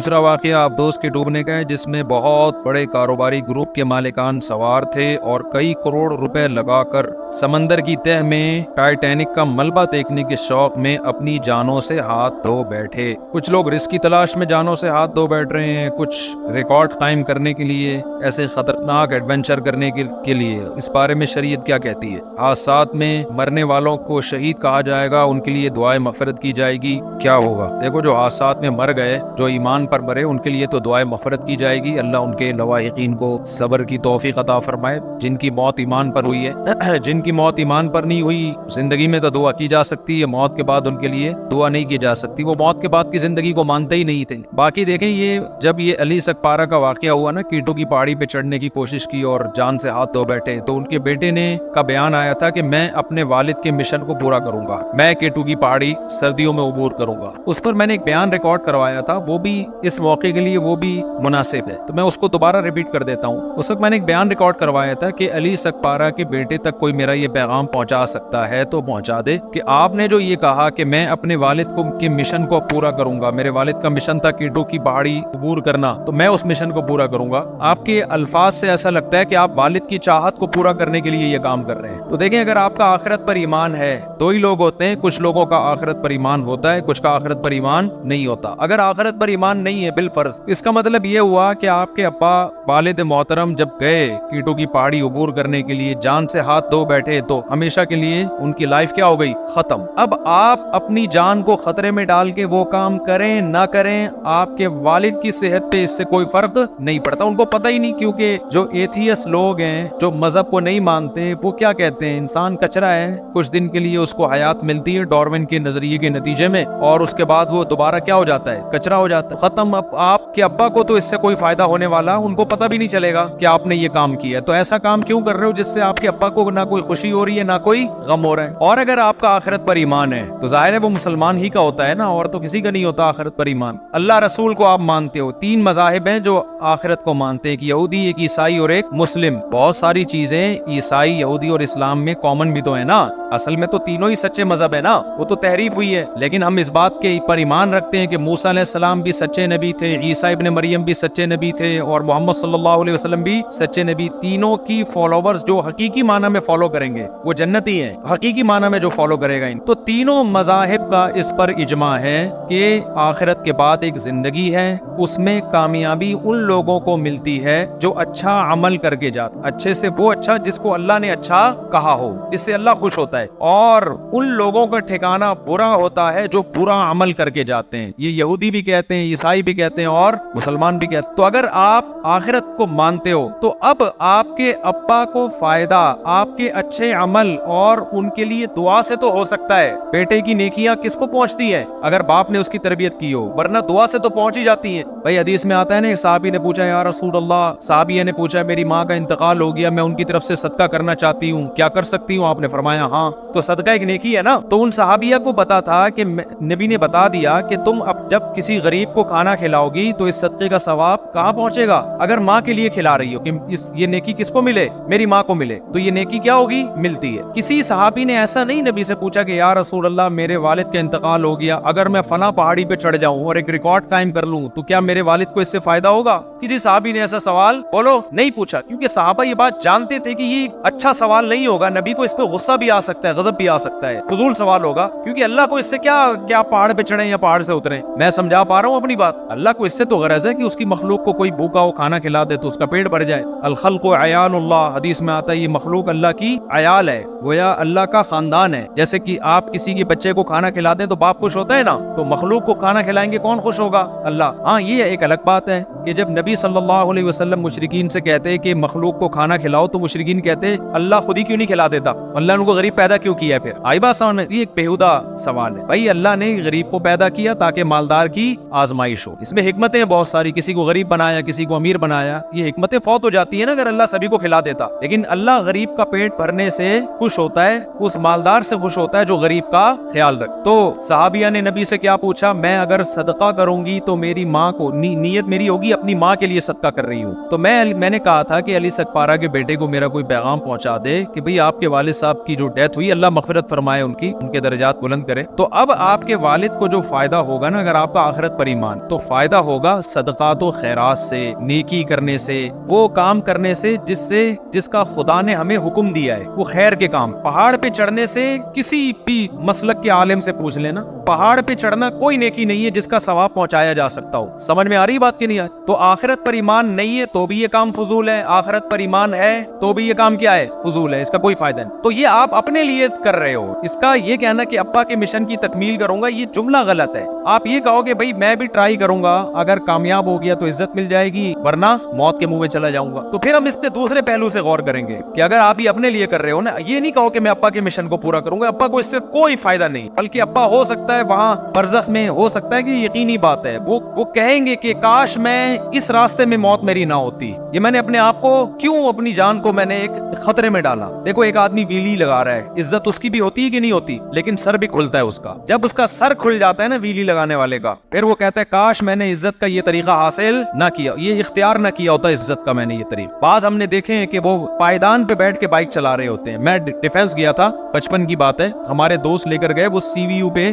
دوسرا واقعہ آبدوز کے ڈوبنے کا ہے، جس میں بہت بڑے کاروباری گروپ کے مالکان سوار تھے اور کئی کروڑ روپے لگا کر سمندر کی تہہ میں ٹائٹینک کا ملبہ دیکھنے کے شوق میں اپنی جانوں سے ہاتھ دھو بیٹھے۔ کچھ لوگ رزق کی تلاش میں جانوں سے ہاتھ دھو بیٹھ رہے ہیں، کچھ ریکارڈ قائم کرنے کے لیے، ایسے خطرناک ایڈونچر کرنے کے لیے۔ اس بارے میں شریعت کیا کہتی ہے؟ حادثات میں مرنے والوں کو شہید کہا جائے گا، ان کے لیے دعائے مغفرت کی جائے گی۔ کیا ہوگا؟ دیکھو، جو حادثات میں مر گئے، جو ایمان پر مرے، ان کے لیے تو دعائے مغفرت کی جائے گی۔ اللہ ان کے لواحقین کو صبر کی توفیق عطا فرمائے۔ جن کی موت ایمان پر ہوئی ہے، جن کی موت ایمان پر نہیں ہوئی، زندگی میں تو دعا کی جا سکتی ہے، موت کے بعد ان کے لیے دعا نہیں کی جا سکتی، وہ موت کے بعد کی زندگی کو مانتے ہی نہیں تھے۔ باقی دیکھیں، جب یہ علی سکپارہ کا واقعہ ہوا نا، کیٹو کی پہاڑی پہ چڑھنے کی کوشش کی اور جان سے ہاتھ دھو بیٹھے، تو ان کے بیٹے نے کا بیان آیا تھا کہ میں اپنے والد کے مشن کو پورا کروں گا، میں کیٹو کی پہاڑی سردیوں میں عبور کروں گا۔ اس پر میں نے ایک بیان ریکارڈ کروایا تھا، وہ بھی اس موقع کے لیے وہ بھی مناسب ہے، تو میں اس کو دوبارہ ریپیٹ کر دیتا ہوں۔ اس وقت میں نے ایک بیان ریکارڈ کروایا تھا کہ علی سکپارہ کے بیٹے تک کوئی میرا یہ پیغام پہنچا سکتا ہے تو پہنچا دے کہ آپ نے جو یہ کہا کہ میں اپنے والد کے مشن کو پورا کروں گا، میرے والد کا مشن تھا کیٹو کی پہاڑی عبور کرنا، تو میں اس مشن کو پورا کروں گا۔ آپ کے الفاظ سے ایسا لگتا ہے کہ آپ والد کی چاہت کو پورا کرنے کے لیے یہ کام کر رہے ہیں۔ تو دیکھیں، اگر آپ کا آخرت پر ایمان ہے، دو ہی لوگ ہوتے ہیں، کچھ لوگوں کا آخرت پر ایمان ہوتا ہے، کچھ کا آخرت پر ایمان نہیں ہوتا۔ اگر آخرت پر ایمان نہیں ہے بالفرض، اس کا مطلب یہ ہوا کہ آپ کے ابا والد محترم جب گئے کیٹو کی پہاڑی عبور کرنے کے لیے، جان سے ہاتھ دھو بیٹھے، تو ہمیشہ کے لیے ان کی لائف کیا ہو گئی؟ ختم۔ اب آپ اپنی جان کو خطرے میں ڈال کے وہ کام کریں نہ کریں، آپ کے والد کی صحت پہ اس سے کوئی فرق نہیں پڑتا۔ ان کو پتہ ہی نہیں، کیونکہ جو ایتھیس لوگ ہیں، جو مذہب کو نہیں مانتے، وہ کیا کہتے ہیں؟ انسان کچرا ہے، کچھ دن کے لیے اس کو حیات ملتی ہے ڈارون کے نظریے کے نتیجے میں، اور اس کے بعد وہ دوبارہ کیا ہو جاتا ہے؟ کچرا ہو جاتا ہے، ختم۔ اب آپ کے ابا کو تو اس سے کوئی فائدہ ہونے والا، ان کو پتہ بھی نہیں چلے گا کہ آپ نے یہ کام کیا ہے۔ تو ایسا کام کیوں کر رہے ہو جس سے آپ کے ابا کو نہ کوئی خوشی ہو رہی ہے، نہ کوئی غم ہو رہا ہے؟ اور اگر آپ کا آخرت پر ایمان ہے تو ظاہر ہے وہ مسلمان ہی کا ہوتا ہے نا، اور تو کسی کا نہیں ہوتا آخرت پر ایمان۔ اللہ رسول کو آپ مانتے ہو، تین مذاہب ہیں جو آخرت کو مانتے ہیں، ایک یہودی، ایک عیسائی اور ایک مسلم۔ بہت ساری چیزیں عیسائی، یہودی اور اسلام میں کامن بھی تو ہے نا، اصل میں تو تینوں ہی سچے مذہب ہے نا، وہ تو تحریف ہوئی ہے، لیکن ہم اس بات کے پر ایمان رکھتے ہیں کہ موسیٰ علیہ السلام بھی سچے نبی تھے، عیسیٰ ابن مریم بھی سچے نبی تھے، اور محمد صلی اللہ علیہ وسلم بھی سچے نبی۔ تینوں کی فالوورز جو حقیقی معنی میں فالو کریں گے وہ جنتی ہیں، حقیقی معنی میں جو فالو کرے گا۔ تو تینوں مذاہب کا اس پر اجماع ہے کہ آخرت کے بعد ایک زندگی ہے، اس میں کامیابی ان لوگوں کو ملتی ہے جو اچھا عمل کر کے جاتا، اچھے سے وہ اچھا جس کو اللہ نے اچھا کہا ہو، جس سے اللہ خوش ہوتا ہے، اور ان لوگوں کا ٹھکانہ برا ہوتا ہے جو برا عمل کر کے جاتے ہیں۔ یہ یہودی بھی کہتے ہیں، عیسائی بھی کہتے ہیں، اور مسلمان بھی کہتے ہیں۔ تو اگر آپ آخرت کو مانتے ہو تو اب آپ کے ابا کو فائدہ آپ کے اچھے عمل اور ان کے لیے دعا سے تو ہو سکتا ہے۔ بیٹے کی نیکیاں کس کو پہنچتی ہیں؟ اگر باپ نے اس کی تربیت کی ہو، ورنہ دعا سے تو پہنچ ہی جاتی ہیں۔ بھائی حدیث میں آتا ہے نا، ایک صحابی نے پوچھا، یا رسول اللہ، صحابیہ نے پوچھا میری ماں کا انتقال ہو گیا، میں ان کی طرف سے صدقہ کرنا چاہتی ہوں، کیا کر سکتی ہوں؟ آپ نے فرمایا ہاں۔ تو صدقہ ایک نیکی ہے نا۔ تو ان صحابیہ کو پتا تھا کہ نبی نے بتا دیا کہ تم اب جب کسی غریب کو کھانا کھلاؤ گی تو اس صدقے کا ثواب کہاں پہنچے گا؟ اگر ماں کے لیے کھلا رہی ہو کہ یہ نیکی کس کو ملے؟ میری ماں کو ملے، تو یہ نیکی کیا ہوگی؟ ملتی ہے۔ کسی صحابی نے ایسا نہیں نبی سے پوچھا کہ یا رسول اللہ، میرے والد کا انتقال ہو گیا، اگر میں فلاں پہاڑی پہ چڑھ جاؤں اور ایک ریکارڈ قائم کر لوں تو کیا میرے والد کو اس سے فائدہ ہوگا؟ کسی صحابی نے ایسا سوال بولو نہیں پوچھا، کیونکہ صحابہ یہ بات جانتے تھے کہ یہ اچھا سوال نہیں ہوگا، نبی کو اس پہ غصہ بھی آ سکتا ہے، غضب بھی آ سکتا ہے، فضول سوال ہوگا، کیونکہ اللہ کو اس سے کیا پہاڑ پہ چڑھیں یا پہاڑ سے اتریں؟ میں سمجھا پا رہا ہوں اپنی بات؟ اللہ کو اس سے تو غرض ہے کہ اس کی مخلوق کو کوئی بھوکا ہو کھانا کھلا دے تو اس کا پیٹ بھر جائے۔ الخلق عیال اللہ، حدیث میں آتا ہے یہ مخلوق اللہ کی عیال ہے، گویا اللہ کا خاندان ہے۔ جیسے کہ آپ کسی کے بچے کو کھانا کھلا دیں تو باپ خوش ہوتا ہے نا، تو مخلوق کو کھانا کھلائیں گے کون خوش ہوگا؟ اللہ۔ ہاں، یہ ایک الگ بات ہے کہ جب نبی صلی اللہ علیہ وسلم مشرکین سے کہتے کہ مخلوق کو کھانا کھلاؤ تو مشرکین کہتے اللہ خود ہی کیوں نہیں کھلا دیتا؟ اللہ نے ان کو غریب پیدا کیوں کیا ہے؟ پھر آئی بات سامنے؟ یہ ایک بیہودہ سوال ہے بھائی۔ اللہ نے غریب کو پیدا کیا تاکہ مالدار کی آزمائش ہو، اس میں حکمتیں بہت ساری، کسی کو غریب بنایا، کسی کو امیر بنایا، یہ حکمتیں فوت ہو جاتی ہیں نا اگر اللہ سبھی کو کھلا دیتا۔ لیکن اللہ غریب کا پیٹ بھرنے سے خوش ہوتا ہے، اس مالدار سے خوش ہوتا ہے جو غریب کا خیال رکھ۔ تو صحابیہ نے نبی سے کیا پوچھا؟ میں اگر صدقہ کروں گی تو میری ماں کو، نیت میری ہوگی اپنی ماں کے لیے صدقہ کر رہی ہوں. تو میں نے کہا تھا کہ علی سکپارہ کے بیٹے کو میرا کوئی پیغام پہنچا دے کہ بھئی آپ کے والد صاحب کی جو ڈیتھ ہوئی, اللہ مغفرت فرمائے ان کی, ان کے درجات بلند کرے. تو اب آپ کے والد کو جو فائدہ ہوگا نا, اگر آپ کا آخرت پر ایمان, تو فائدہ ہوگا صدقات و خیرات سے, نیکی کرنے سے, وہ کام کرنے سے جس کا خدا نے ہمیں حکم دیا ہے, وہ خیر کے کام. پہاڑ پہ چڑھنے سے کسی بھی مسلک کے عالم سے پوچھ لینا, پہاڑ پہ چڑھنا کوئی نیکی نہیں ہے جس کا ثواب پہنچایا جا سکتا ہو. سمجھ میں آ رہی بات کی نہیں آئی؟ تو آخرت پر ایمان نہیں ہے تو بھی یہ کام فضول ہے, آخرت پر ایمان ہے تو بھی یہ کام کیا ہے, فضول ہے, اس کا کوئی فائدہ نہیں. تو یہ آپ اپنے لیے کر رہے ہو. اس کا یہ کہنا کہ ابا کے مشن کی تکمیل کروں گا, یہ جملہ غلط ہے. آپ یہ کہو کہ بھائی میں بھی ٹرائی کروں گا, اگر کامیاب ہو گیا تو عزت مل جائے گی, ورنہ موت کے منہ میں چلا جاؤں گا. تو پھر ہم اس پہ دوسرے پہلو سے غور کریں گے کہ اگر آپ یہ اپنے لیے کر رہے ہو نا, یہ نہیں کہو کہ میں ابا کے مشن کو پورا کروں گا, ابا کو اس سے کوئی فائدہ نہیں, بلکہ ابا ہو سکتا ہے وہاں برزخ میں, ہو سکتا ہے کہ یقینی بات ہے, وہ کہیں گے کہ کاش میں اس راستے میں موت میری نہ ہوتی. یہ میں نے اپنے آپ کو کیوں, اپنی جان کو میں نے ایک خطرے میں ڈالا. دیکھو ایک آدمی ویلی لگا رہا ہے, عزت اس کی بھی ہوتی ہے کہ نہیں ہوتی, لیکن سر بھی کھلتا ہے اس کا. جب اس کا سر کھل جاتا ہے نا ویلی لگانے والے کا, پھر وہ کہتا ہے کاش میں نے عزت کا یہ طریقہ حاصل نہ کیا, یہ اختیار نہ کیا ہوتا عزت کا میں نے یہ طریقہ. بعض ہم نے دیکھے ہیں کہ وہ پائیدان پہ بیٹھ کے بائک چلا رہے ہوتے ہیں. میں ڈیفینس گیا تھا, بچپن کی بات ہے, ہمارے دوست لے کر گئے, وہ سی وی یو پہ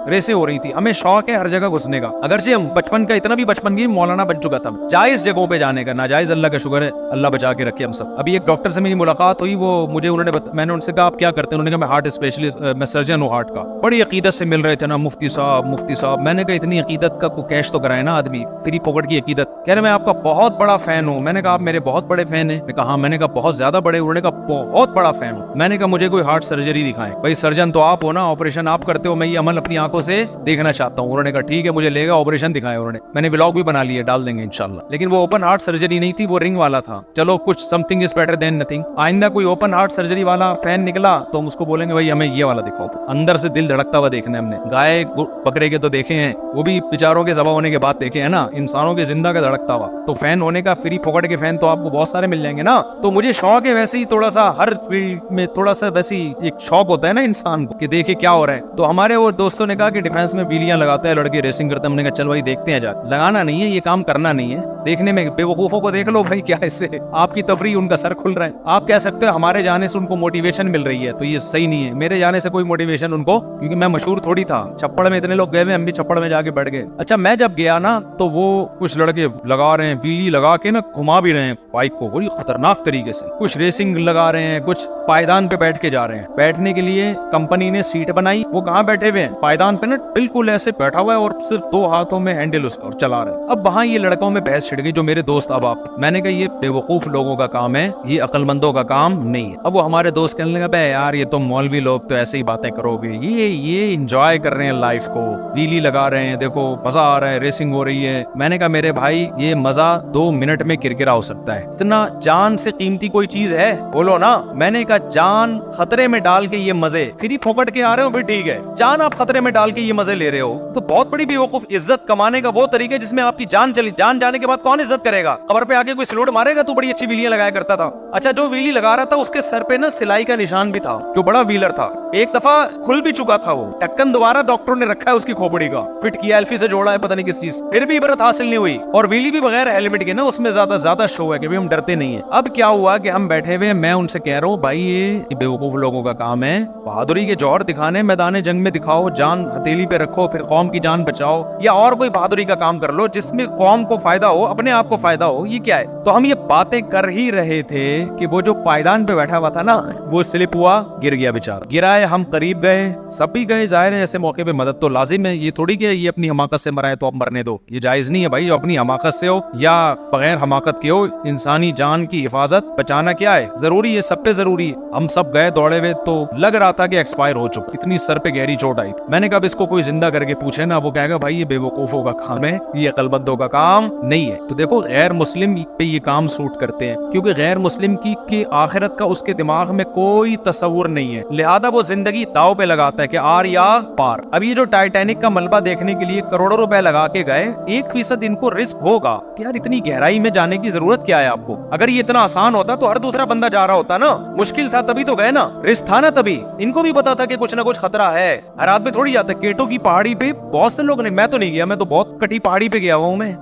ریسیں ہو رہی تھی. ہمیں شوق ہے ہر جگہ گھسنے کا, اگرچہ ہم بچپن کا اتنا بھی بچپن کی مولانا بن چکا تھا, جائز جگہوں پہ جانے کا, ناجائز اللہ کا شکر ہے, اللہ بچا کے رکھے ہم سب. ابھی ایک ڈاکٹر سے میری ملاقات ہوئی, وہ مجھے میں نے ان سے کہا آپ کیا کرتے ہیں, انہوں نے کہا میں ہارٹ اسپیشلسٹ, میں سرجن ہوں ہارٹ کا. بڑی عقیدت سے مل رہے تھے نا, مفتی صاحب. میں نے کہا اتنی عقیدت کا کوئی کیش تو کرائے نا آدمی, فری پاکٹ کی عقیدت. کہہ رہے میں آپ کا بہت بڑا فین ہوں. میں نے کہا آپ میرے بہت بڑے فین ہیں؟ میں کہا ہاں. میں نے کہا بہت زیادہ بڑے؟ انہوں نے کہا بہت بڑا فین ہوں. میں نے کہا مجھے کوئی ہارٹ سرجری دکھائیں. بھائی سرجن تو آپ ہو نا, آپریشن آپ کرتے ہو, میں یہ عمل اپنی آنکھوں سے دیکھنا چاہتا ہوں. انہوں نے کہا ٹھیک ہے مجھے لے گا, آپریشن دکھائے. انہوں نے, میں نے ولاگ بھی بنا لیے, ڈال دیں گے انشاءاللہ. لیکن وہ اوپن ہارٹ سرجری نہیں تھی, وہ رنگ والا تھا. چلو کچھ some thing is better than nothing. آئندہ کوئی اوپن ہارٹ سرجری والا فین نکلا تو ہم اس کو بولیں گے بھائی ہمیں یہ والا دکھاؤ, اندر سے دل دھڑکتا ہوا دیکھنا ہے. ہم نے گائے بکرے کے تو دیکھے ہیں, وہ بھی بیچاروں کے ذبح ہونے کے بعد دیکھے ہیں نا, انسانوں کے زندہ کا دھڑکتا ہوا. تو فین ہونے کا فری پاکٹ کے فین تو آپ کو بہت سارے مل جائیں گے نا. تو مجھے شوق ہے ویسے ہی, تھوڑا سا ہر فیلڈ میں تھوڑا سا ویسی ایک شوق ہوتا ہے نا انسان کو کہ دیکھے کیا ہو رہا ہے. تو ہمارے وہ دوستوں نے کہا کہ ڈیفینس میں ویلیاں لگاتے ہیں لڑکے, ریسنگ کرتے ہیں. ہم نے کہا چل بھائی دیکھتے ہیں, جا لگانا نہیں ہے, یہ کام کرنا نہیں ہے, دیکھنے میں بے وقوفوں کو دیکھ لو بھائی, کیا اس سے آپ کی تفریح, ان کا سر کھل رہا ہے. آپ کہہ سکتے ہو ہمارے جانے سے ان کو موٹیویشن مل رہی ہے, تو یہ صحیح نہیں ہے. میرے جانے سے کوئی موٹیویشن ان کو, کیونکہ میں مشہور تھوڑی تھا. چھپڑ میں اتنے لوگ گئے ہوئے, ہم بھی چھپڑ میں جا کے بیٹھ گئے. اچھا میں جب گیا نا تو وہ کچھ لڑکے لگا رہے ہیں ویلی لگا کے نا, گھما بھی رہے ہیں بائک کو بڑی خطرناک طریقے سے, کچھ ریسنگ لگا رہے ہیں, کچھ پائیدان پہ بیٹھ کے جا رہے ہیں. بیٹھنے کے لیے کمپنی نے سیٹ بنائی, وہ کہاں بیٹھے ہوئے ہیں, پائیدان پہ نا بالکل ایسے بیٹھا ہوا ہے اور صرف 2 ہاتھوں میں ہینڈل اس کا, اور چلا رہے ہیں. اب وہاں یہ لڑکوں میں بحث چھڑ گئی, جو میرے دوست اب آپ, میں نے کہا یہ بے وقوف لوگوں کا کام ہے, یہ عقل مندوں کا کام نہیں ہے. اب وہ ہمارے دوست کہنے لگا بے یار یہ تو مولوی لوگ تو ایسے ہی باتیں کرو گے, یہ انجوائے کر رہے ہیں لائف کو, ویلی لگا رہے ہیں, دیکھو مزہ آ رہا ہے, ریسنگ ہو رہی ہے. میں نے کہا میرے بھائی یہ مزہ 2 منٹ میں کرکرا ہو سکتا ہے, اتنا جان سے قیمتی کوئی چیز ہے بولو نا. میں نے کہا جان خطرے میں ڈال کے یہ مزے فری پھوکٹ کے آ رہے ہو, پھر ٹھیک ہے, جان آپ خطرے میں ڈال کے یہ مزے لے رہے ہو تو بہت بڑی بے وقوف. عزت کمانے کا وہ طریقہ جس میں آپ کی جان چلی, جان جانے کے بعد کون عزت کرے گا؟ قبر پہ آ کے کوئی سلوٹ مارے گا, تو بڑی اچھی ویلیاں لگایا کرتا تھا. اچھا جو ویلی لگا رہا تھا اس کے سر پہ نا سلائی کا نشان بھی تھا, جو بڑا ویلر تھا, ایک دفعہ کھل بھی چکا تھا وہ ٹکن, دوبارہ ڈاکٹر نے رکھا ہے اس کی کھوپڑی کا, فٹ کیا, ایلفی سے جوڑا ہے, پتہ نہیں کس چیز, پھر بھی عبرت حاصل نہیں ہوئی. اور ویلی بھی بغیر ہیلمٹ کے نا, اس میں زیادہ شو ہے کہ ہم ڈرتے نہیں ہیں. اب کیا ہوا کہ ہم بیٹھے ہوئے, میں ان سے کہہ رہا ہوں بھائی یہ بے وقوف لوگوں کا کام ہے, بہادری کے جوہر دکھانے میدان جنگ میں دکھاؤ, جان ہتھیلی پہ رکھو, پھر قوم کی جان بچاؤ, یا اور کوئی بہادری کا کام کر لو جس میں قوم کو فائدہ ہو, اپنے آپ کو فائدہ ہو. یہ کیا ہے؟ تو ہم یہ باتیں کر ہی رہے تھے کہ وہ جو پائیدان پہ بیٹھا ہوا تھا نا, وہ سلپ ہوا, گر گیا بیچارہ. گرا ہے, ہم قریب گئے, سب بھی گئے, ظاہر ہے ایسے موقع پہ مدد تو لازم ہے. یہ تھوڑی کہ یہ اپنی حماقت سے مرائے تو اب مرنے دو, یہ جائز نہیں ہے بھائی. اپنی حماقت سے ہو یا بغیر حماقت کے ہو, انسانی جان کی حفاظت بچانا کیا ہے ضروری ہے, سب پہ ضروری ہے. ہم سب گئے دوڑے ہوئے, تو لگ رہا تھا کہ ایکسپائر ہو چکا, اتنی سر پہ گہری چوٹ آئی. میں نے کہا اب اس کو کوئی زندہ کر کے پوچھے نا, وہ کہے گا بھائی یہ بے وقوفوں کا کام ہے, یہ عقل مندوں کا کام نہیں ہے. تو دیکھو غیر مسلم پہ یہ کام سوٹ کرتے ہیں, کیونکہ غیر مسلم کی آخرت کا اس کے دماغ میں کوئی تصور نہیں ہے, لہذا وہ زندگی داؤ پہ لگاتا ہے کہ آر یا پار. اب یہ جو ٹائٹینک کا ملبہ دیکھنے کے لیے کروڑوں روپے لگا کے گئے, 1% ان کو رسک ہوگا کہ یار اتنی گہرائی میں جانے کی ضرورت کیا ہے آپ کو. اگر یہ اتنا آسان ہوتا تو ہر دوسرا بندہ جا رہا ہوتا نا, مشکل تھا تبھی تو گئے نا, رسک تھا نا تبھی. ان کو بھی پتا تھا کہ کچھ نہ کچھ خطرہ ہے, ہر آدمی تھوڑی جاتا ہے. کیٹو کی پہاڑی پہ بہت سے لوگ نے, میں تو نہیں گیا, میں تو بہت کٹی پہاڑی پہ گیا ہوا ہوں, میں